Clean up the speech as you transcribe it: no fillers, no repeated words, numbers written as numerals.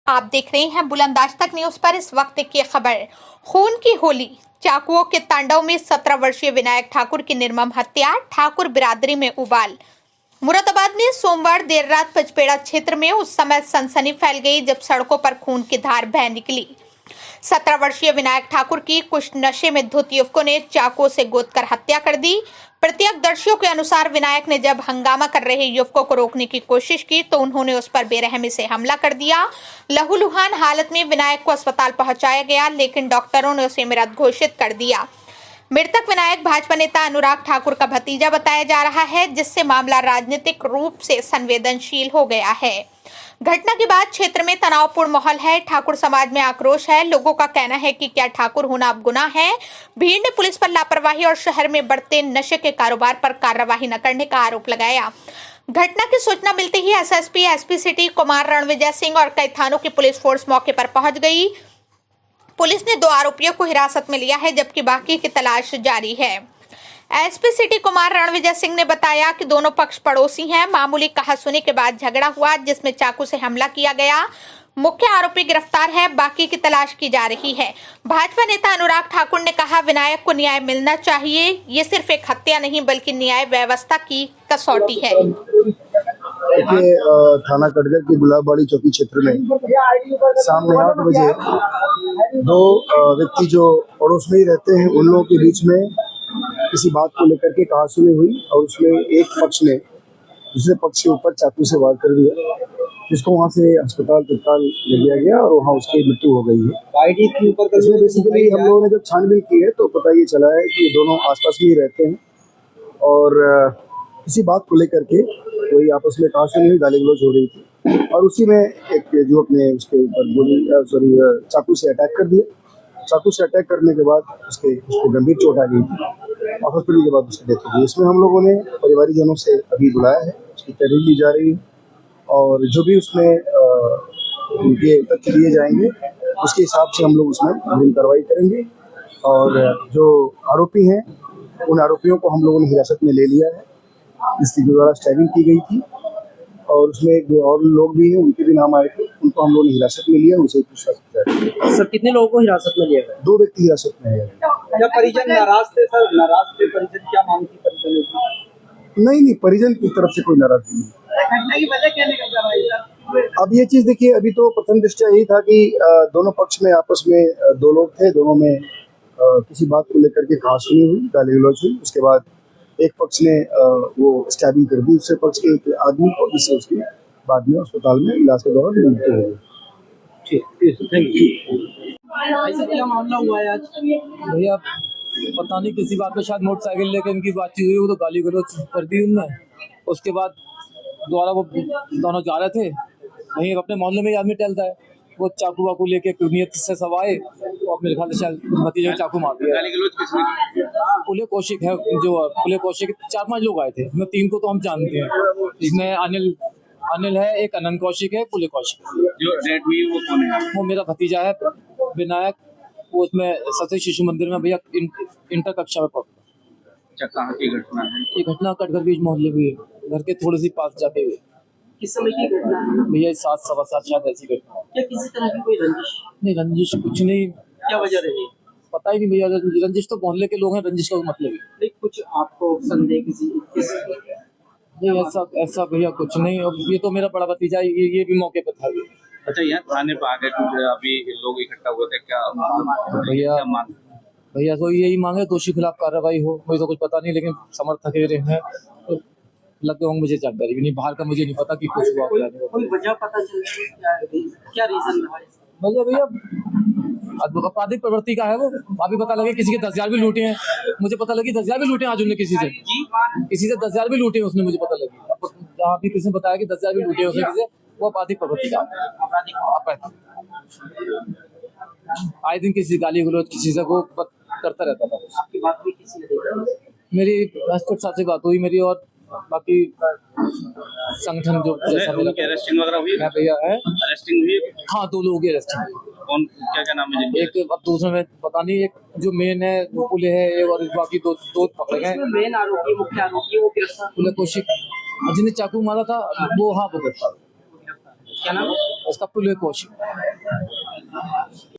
आप देख रहे हैं बुलंदाज तक न्यूज पर। इस वक्त की खबर, खून की होली, चाकुओं के तांडव में 17 वर्षीय विनायक ठाकुर की निर्मम हत्या, ठाकुर बिरादरी में उबाल। मुरादाबाद में सोमवार देर रात पचपेड़ा क्षेत्र में उस समय सनसनी फैल गई जब सड़कों पर खून की धार बह निकली। 17 वर्षीय विनायक ठाकुर की कुछ नशे में धुत युवकों ने चाकुओं से गोदकर हत्या कर दी। प्रत्यक्षदर्शियों के अनुसार विनायक ने जब हंगामा कर रहे युवकों को रोकने की कोशिश की तो उन्होंने उस पर बेरहमी से हमला कर दिया। लहूलुहान हालत में विनायक को अस्पताल पहुंचाया गया, लेकिन डॉक्टरों ने उसे मृत घोषित कर दिया। मृतक विनायक भाजपा नेता अनुराग ठाकुर का भतीजा बताया जा रहा है, जिससे मामला राजनीतिक रूप से संवेदनशील हो गया है। घटना के बाद क्षेत्र में तनावपूर्ण माहौल है। ठाकुर समाज में आक्रोश है। लोगों का कहना है कि क्या ठाकुर होना अब गुनाह है। भीड़ ने पुलिस पर लापरवाही और शहर में बढ़ते नशे के कारोबार पर कार्रवाई न करने का आरोप लगाया। घटना की सूचना मिलते ही SSP SP city Kumar Ranvijay Singh और कई थानों की पुलिस फोर्स मौके पर पहुंच गई। पुलिस ने 2 आरोपियों को हिरासत में लिया है, जबकि बाकी की तलाश जारी है। एसपी सिटी कुमार रणविजय सिंह ने बताया कि दोनों पक्ष पड़ोसी हैं। मामूली कहासुनी के बाद झगड़ा हुआ, जिसमें चाकू से हमला किया गया। मुख्य आरोपी गिरफ्तार है, बाकी की तलाश की जा रही है। भाजपा नेता अनुराग ठाकुर ने कहा, विनायक को न्याय मिलना चाहिए। ये सिर्फ एक हत्या नहीं बल्कि न्याय व्यवस्था की कसौटी है। देखिए, थाना कटघर की गुलाबबाड़ी चौकी क्षेत्र में शाम में 8 बजे 2 व्यक्ति जो पड़ोस में ही रहते हैं उन लोगों के बीच में किसी बात को लेकर के कहासुनी हुई और उसमें एक पक्ष ने दूसरे पक्ष के ऊपर चाकू से वार कर दिया, जिसको वहां से अस्पताल तत्काल ले लिया गया और वहां उसकी मृत्यु हो गई है। इसमें बेसिकली हम लोगों ने जब छानबीन की है तो पता ये चला है कि ये दोनों आसपास में ही रहते हैं और किसी बात को लेकर के कोई आपस में कहासुनी हुई, गाली गलौज हो रही थी और उसी में एक युवक ने उसके ऊपर चाकू से अटैक कर दिया। चाकू से अटैक करने के बाद उसको गंभीर चोट आ गई थी और हॉस्पिटल के बाद उसकी डेथ हो गई। इसमें हम लोगों ने परिवारजनों से अभी बुलाया है, उसकी तहरीर ली जा रही है और जो भी उसमें उनके तथ्य दिए जाएंगे उसके हिसाब से हम लोग उसमें अग्रिम कार्रवाई करेंगे। और जो आरोपी हैं उन आरोपियों को हम लोगों ने हिरासत में ले लिया है, जिसके द्वारा स्टैबिंग की गई थी और उसमें जो और लोग भी हैं उनके भी नाम आए थे, उनको हम लोगों ने हिरासत में लिया, उनसे पूछताछ की। सर, कितने लोगों को हिरासत में लिया गया? 2 व्यक्ति हिरासत में है। क्या परिजन नाराज थे सर? नाराज थे परिजन, क्या मांग थी परिजनों की? नहीं, परिजन की तरफ से कोई नाराजगी नहीं। घटना की वजह क्या निकल कर रही है? अब ये चीज देखिए, अभी तो प्रथम दृष्टया यही था कि दोनों पक्ष में आपस में 2 लोग थे, दोनों में किसी बात को लेकर के कहासुनी हुई, गाली गलौज हुई। उसके बाद एक पक्ष ने वो स्टैबिंग कर दी दूसरे पक्ष के एक आदमी को, जिससे उसकी बाद में अस्पताल में इलाज के दौरान मृत्यु हो गई। ऐसा क्या मामला हुआ है आज? भैया पता नहीं किसी बात पे शायद मोटरसाइकिल लेकर इनकी बातचीत हुई, वो तो गाली गलौज कर दी उनने। उसके बाद दोबारा वो दोनों जा रहे थे, वहीं अपने मोहल्ले में आदमी टहलता है, वो चाकू वाकू लेके नियत से सवाए और मेरे ख्याल से शायद भतीजे को चाकू मार दिया। पुलिस कौशिक है, जो पुलिस कौशिक 4-5 लोग आए थे, इसमें 3 को तो हम जानते हैं। इसमें अनिल है, एक अनंत कौशिक है, पुलिस कौशिक। जो डेथ हुई वो कौन है? वो मेरा भतीजा है विनायक, वो उसमें सरस्वती शिशु मंदिर में भैया इंटर कक्षा में पढ़ता। कहाँ की घटना है? ये घटना कटघर बीच मोहल्ले में है, घर के थोड़ी सी पास जाके हुई। किस समय की घटना है भैया? 7 सवा 7 शायद ऐसी घटना। क्या किसी तरह की कोई रंजिश? नहीं, रंजिश कुछ नहीं। क्या वजह रही? पता ही नहीं भैया, रंजिश तो मोहल्ले के लोग हैं, रंजिश का मतलब ही नहीं, कुछ आपको संदेह किसी नहीं। ऐसा भैया कुछ नहीं। अब ये तो मेरा बड़ा भतीजा, ये भी मौके पर था। अच्छा, यहाँ थाने पर आ गए कुछ अभी लोग इकट्ठा हुए थे, क्या भैया तो यही मांगे दोषी खिलाफ कार्रवाई हो, मुझे तो कुछ पता नहीं, लेकिन समर्थक हैं तो लग गए होंगे। मुझे जानकारी भी नहीं, बाहर का मुझे नहीं पता कि कुछ हुआ क्या नहीं। कोई वजह पता चल रही है? क्या रीजन रहा? भैया आपराधिक प्रवृत्ति का है वो। अभी पता लगे किसी के 10,000 भी लूटे हैं, मुझे पता लगी 10,000 भी लूटे हैं आज उन्होंने किसी से 10,000 भी लूटे हैं उसने, मुझे पता लगी। अब जहाँ भी किसी ने बताया कि 10,000 भी लूटे हैं उसने किसी से, वो आपराधिक प्रवृत्ति का आए दिन किसी गाली गलौज किसी से वो करता रहता था। आपकी बात हुई किसी ने? मेरी एसपी साहब से बात हुई मेरी, और बाकी संगठन जो अरेस्टिंग वगैरह हुई है भैया है। अरेस्टिंग हुई? हाँ, 2 लोगों की अरेस्टिंग। कौन, क्या नाम है? एक अब दूसरे में पता नहीं, एक जो मेन है वो पुलिस है और बाकी दो पकड़े गए। मेन आरोपी, मुख्य आरोपी वो गिरफ्तार? पुलिस कौशिक जिन्हें चाकू मारा था वो, हाँ वो गिरफ्तार। क्या नाम है? उसका पुल कोच।